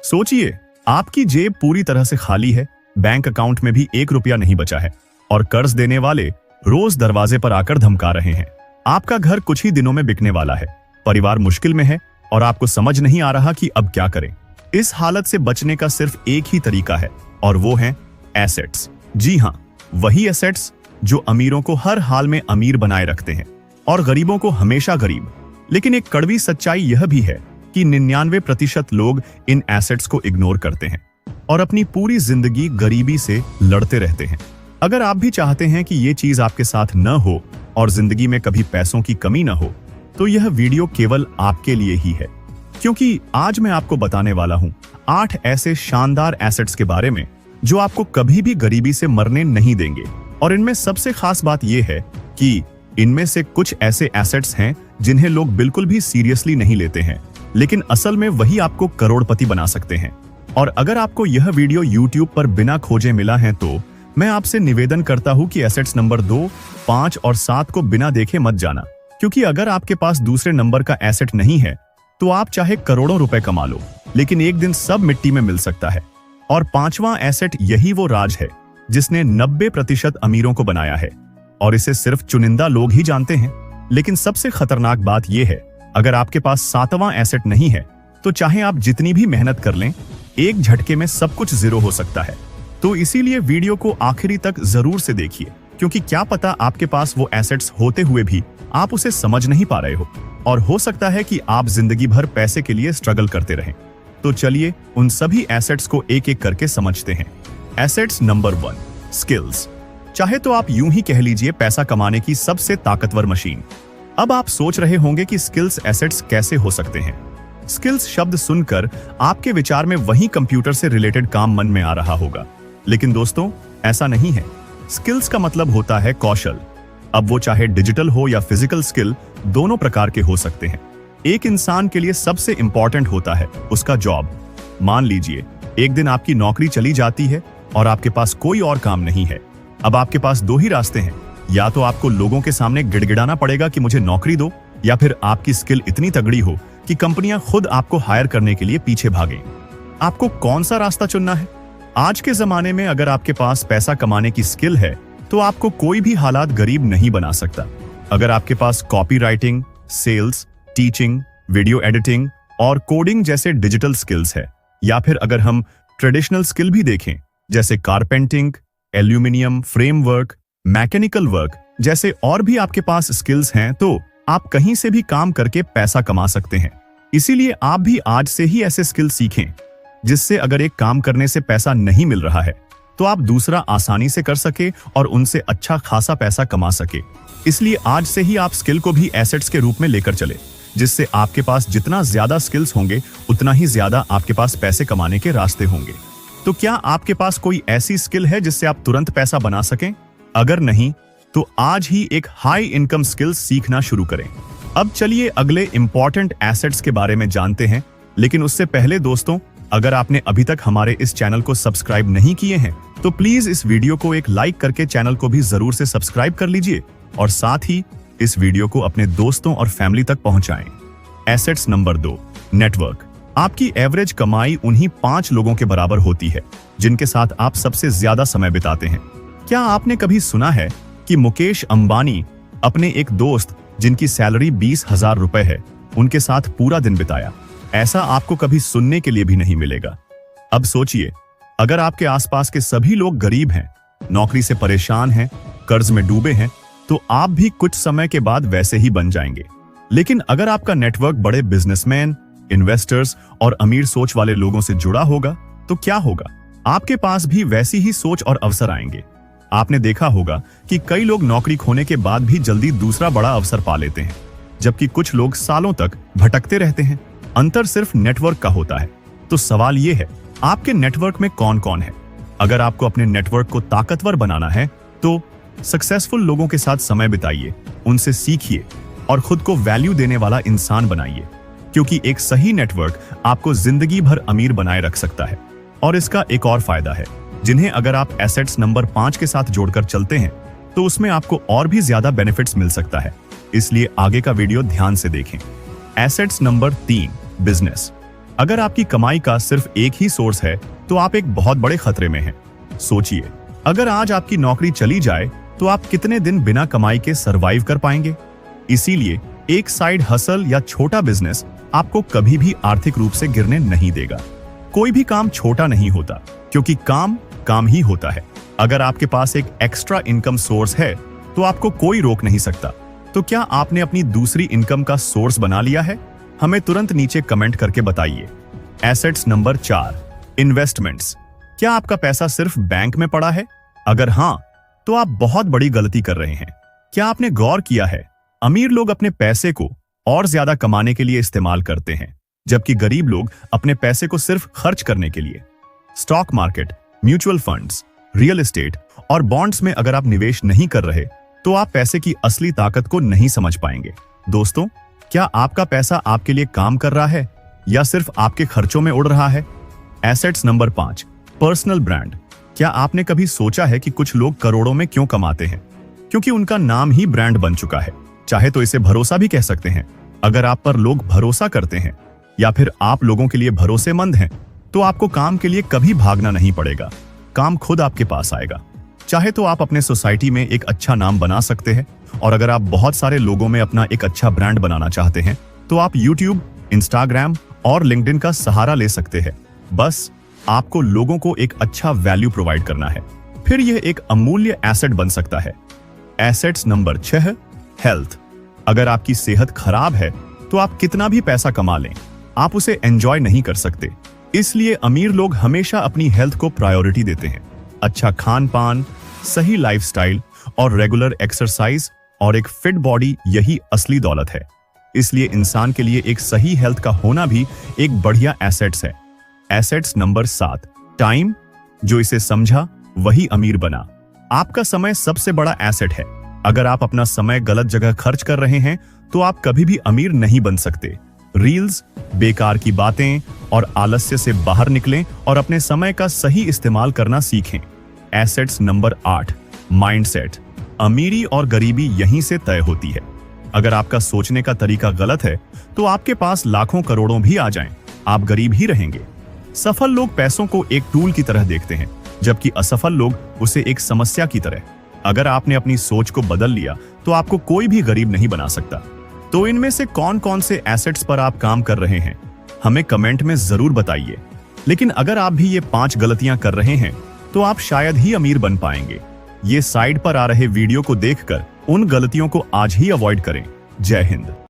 सोचिए, आपकी जेब पूरी तरह से खाली है, बैंक अकाउंट में भी 1 रुपया नहीं बचा है और कर्ज देने वाले रोज दरवाजे पर आकर धमका रहे हैं। आपका घर कुछ ही दिनों में बिकने वाला है, परिवार मुश्किल में है और आपको समझ नहीं आ रहा कि अब क्या करें। इस हालत से बचने का सिर्फ एक ही तरीका है और वो है एसेट्स। जी हाँ, वही एसेट्स जो अमीरों को हर हाल में अमीर बनाए रखते हैं और गरीबों को हमेशा गरीब। लेकिन एक कड़वी सच्चाई यह भी है कि 99% लोग इन एसेट्स को इग्नोर करते हैं और अपनी पूरी जिंदगी गरीबी से लड़ते रहते हैं। अगर आप भी चाहते हैं कि ये चीज आपके साथ न हो और जिंदगी में कभी पैसों की कमी न हो, तो यह वीडियो केवल आपके लिए ही है, क्योंकि आज मैं आपको बताने वाला हूं 8 ऐसे शानदार एसेट्स के बारे में जो आपको कभी भी गरीबी से मरने नहीं देंगे। और इनमें सबसे खास बात यह है कि इनमें से कुछ ऐसे एसेट्स हैं जिन्हें लोग बिल्कुल भी सीरियसली नहीं लेते हैं, लेकिन असल में वही आपको करोड़पति बना सकते हैं। और अगर आपको यह वीडियो YouTube पर बिना खोजे मिला है तो मैं आपसे निवेदन करता हूं कि एसेट्स नंबर 2, 5 और 7 को बिना देखे मत जाना, क्योंकि अगर आपके पास दूसरे नंबर का एसेट नहीं है तो आप चाहे करोड़ों रुपए कमा लो, लेकिन एक दिन सब मिट्टी में मिल सकता है। और 5वां एसेट यही वो राज है जिसने 90% अमीरों को बनाया है और इसे सिर्फ चुनिंदा लोग ही जानते हैं। लेकिन सबसे खतरनाक बात यह है, अगर आपके पास 7वां एसेट नहीं है तो चाहे आप जितनी भी मेहनत कर लें, एक झटके में सब कुछ जीरो हो सकता है। तो इसीलिए वीडियो को आखिरी तक जरूर से देखिए, क्योंकि क्या पता आपके पास वो एसेट्स होते हुए भी आप उसे समझ नहीं पा रहे हो और हो सकता है कि आप जिंदगी भर पैसे के लिए स्ट्रगल करते रहें। तो चलिए उन सभी एसेट्स को एक एक करके समझते हैं। Assets number 1, skills. चाहे तो आप यूं ही कह लीजिए पैसा कमाने की सबसे ताकतवर मशीन। अब आप सोच रहे होंगे कि स्किल्स एसेट्स कैसे हो सकते हैं। स्किल्स शब्द सुनकर आपके विचार में वही कंप्यूटर से रिलेटेड काम मन में आ रहा होगा, लेकिन दोस्तों ऐसा नहीं है। स्किल्स का मतलब होता है कौशल। अब वो चाहे डिजिटल हो या फिजिकल स्किल, दोनों प्रकार के हो सकते हैं। एक इंसान के लिए सबसे इंपॉर्टेंट होता है उसका जॉब। मान लीजिए एक दिन आपकी नौकरी चली जाती है और आपके पास कोई और काम नहीं है। अब आपके पास 2 ही रास्ते हैं, या तो आपको लोगों के सामने गिड़गिड़ाना पड़ेगा कि मुझे नौकरी दो, या फिर आपकी स्किल इतनी तगड़ी हो कि कंपनियां खुद आपको हायर करने के लिए पीछे भागें। आपको कौन सा रास्ता चुनना है? आज के जमाने में अगर आपके पास पैसा कमाने की स्किल है तो आपको कोई भी हालात गरीब नहीं बना सकता। अगर आपके पास copy writing, sales, teaching, video editing और कोडिंग जैसे डिजिटल स्किल्स है, या फिर अगर हम ट्रेडिशनल स्किल भी देखें जैसे carpentry, aluminium framework, mechanical work जैसे और भी आपके पास स्किल्स हैं, तो आप कहीं से भी काम करके पैसा कमा सकते हैं। इसीलिए आप भी आज से ही ऐसे स्किल सीखें जिससे अगर एक काम करने से पैसा नहीं मिल रहा है तो आप दूसरा आसानी से कर सके और उनसे अच्छा खासा पैसा कमा सके। इसलिए आज से ही आप स्किल को भी एसेट्स के रूप में लेकर चले, जिससे आपके पास जितना ज्यादा स्किल्स होंगे उतना ही ज्यादा आपके पास पैसे कमाने के रास्ते होंगे। तो क्या आपके पास कोई ऐसी स्किल है जिससे आप तुरंत पैसा बना सकें? अगर नहीं तो आज ही एक हाई इनकम स्किल सीखना शुरू करें। अब चलिए अगले इंपॉर्टेंट एसेट्स के बारे में जानते हैं, लेकिन उससे पहले दोस्तों, अगर आपने अभी तक हमारे इस चैनल को सब्सक्राइब नहीं किए हैं तो प्लीज इस वीडियो को एक लाइक करके चैनल को भी जरूर से सब्सक्राइब कर लीजिए और साथ ही इस वीडियो को अपने दोस्तों और फैमिली तक पहुंचाएं। Assets number 2, network. आपकी एवरेज कमाई उन्हीं 5 लोगों के बराबर होती है जिनके साथ आप सबसे ज्यादा समय बिताते हैं। क्या आपने कभी सुना है कि मुकेश अंबानी अपने एक दोस्त जिनकी सैलरी 20,000 रुपए है, उनके साथ पूरा दिन बिताया? ऐसा आपको कभी सुनने के लिए भी नहीं मिलेगा। अब सोचिए, अगर आपके आसपास के सभी लोग गरीब हैं, नौकरी से परेशान हैं, कर्ज में डूबे हैं, तो आप भी कुछ समय के बाद वैसे ही बन जाएंगे। लेकिन अगर आपका नेटवर्क बड़े बिजनेसमैन, इन्वेस्टर्स और अमीर सोच वाले लोगों से जुड़ा होगा तो क्या होगा? आपके पास भी वैसी ही सोच और अवसर आएंगे। आपने देखा होगा कि कई लोग नौकरी खोने के बाद भी जल्दी दूसरा बड़ा अवसर पा लेते हैं, जबकि कुछ लोग सालों तक भटकते रहते हैं। अंतर सिर्फ नेटवर्क का होता है। तो सवाल यह है, आपके नेटवर्क में कौन कौन है? अगर आपको अपने नेटवर्क को ताकतवर बनाना है तो सक्सेसफुल लोगों के साथ समय बिताइए, उनसे सीखिए और खुद को वैल्यू देने वाला इंसान बनाइए, क्योंकि एक सही नेटवर्क आपको जिंदगी भर अमीर बनाए रख सकता है। और इसका एक और फायदा है, जिन्हें अगर आप एसेट्स नंबर 5 के साथ जोड़कर चलते हैं तो उसमें आपको और भी ज्यादा बेनिफिट्स मिल सकता है। इसलिए आगे का वीडियो ध्यान से देखें। Assets number 3, business. अगर आपकी कमाई का सिर्फ एक ही सोर्स है तो आप एक बहुत बड़े खतरे में हैं। सोचिए, अगर आज आपकी नौकरी चली जाए तो आप कितने दिन बिना कमाई के सरवाइव कर पाएंगे। इसीलिए एक साइड हसल या छोटा बिजनेस आपको कभी भी आर्थिक रूप से गिरने नहीं देगा। कोई भी काम छोटा नहीं होता, क्योंकि काम काम ही होता है। अगर आपके पास एक एक्स्ट्रा इनकम सोर्स है तो आपको कोई रोक नहीं सकता। तो क्या आपने अपनी दूसरी इनकम का सोर्स बना लिया है? हमें तुरंत नीचे कमेंट करके बताइए। Assets number 4, investments. क्या आपका पैसा सिर्फ बैंक में पड़ा है? अगर हां, तो आप बहुत बड़ी गलती कर रहे हैं। क्या आपने गौर किया है, अमीर लोग अपने पैसे को और ज्यादा कमाने के लिए इस्तेमाल करते हैं, जबकि गरीब लोग अपने पैसे को सिर्फ खर्च करने के लिए। Stock market, mutual funds, real estate और बॉन्ड्स में अगर आप निवेश नहीं कर रहे तो आप पैसे की असली ताकत को नहीं समझ पाएंगे। दोस्तों, क्या आपका पैसा आपके लिए काम कर रहा है या सिर्फ आपके खर्चों में उड़ रहा है? Assets number 5, personal brand. क्या आपने कभी सोचा है कि कुछ लोग करोड़ों में क्यों कमाते हैं? क्योंकि उनका नाम ही ब्रांड बन चुका है। चाहे तो इसे भरोसा भी कह सकते हैं। अगर आप पर लोग भरोसा करते हैं या फिर आप लोगों के लिए भरोसेमंद हैं, तो आपको काम के लिए कभी भागना नहीं पड़ेगा। काम खुद आपके पास आएगा। चाहे तो आप अपने सोसाइटी में एक अच्छा नाम बना सकते हैं, और अगर आप बहुत सारे लोगों में अपना एक अच्छा ब्रांड बनाना चाहते हैं तो आप YouTube, Instagram और LinkedIn का सहारा ले सकते हैं। बस आपको लोगों को एक अच्छा वैल्यू प्रोवाइड करना है, फिर यह एक अमूल्य एसेट बन सकता है। Assets number 6, health. अगर आपकी सेहत खराब है तो आप कितना भी पैसा कमा लें, आप उसे एंजॉय नहीं कर सकते। इसलिए अमीर लोग हमेशा अपनी हेल्थ को प्रायोरिटी देते हैं। अच्छा खान पान, सही लाइफस्टाइल और रेगुलर एक्सरसाइज और एक फिट बॉडी, यही असली दौलत है। इसलिए इंसान के लिए एक सही हेल्थ का होना भी एक बढ़िया एसेट्स है। Assets number 7, time. जो इसे समझा वही अमीर बना। आपका समय सबसे बड़ा एसेट है। अगर आप अपना समय गलत जगह खर्च कर रहे हैं तो आप कभी भी अमीर नहीं बन सकते। रील्स, बेकार की बातें और आलस्य से बाहर निकलें और अपने समय का सही इस्तेमाल करना सीखें। Assets number 8, mindset. अमीरी और गरीबी यहीं से तय होती है। अगर आपका सोचने का तरीका गलत है तो आपके पास लाखों करोड़ों भी आ जाएं, आप गरीब ही रहेंगे। सफल लोग पैसों को एक टूल की तरह देखते हैं, जबकि असफल लोग उसे एक समस्या की तरह। अगर आपने अपनी सोच को बदल लिया तो आपको कोई भी गरीब नहीं बना सकता। तो इनमें से कौन कौन से एसेट्स पर आप काम कर रहे हैं, हमें कमेंट में जरूर बताइए। लेकिन अगर आप भी ये 5 गलतियां कर रहे हैं तो आप शायद ही अमीर बन पाएंगे। ये साइड पर आ रहे वीडियो को देखकर उन गलतियों को आज ही अवॉइड करें। जय हिंद।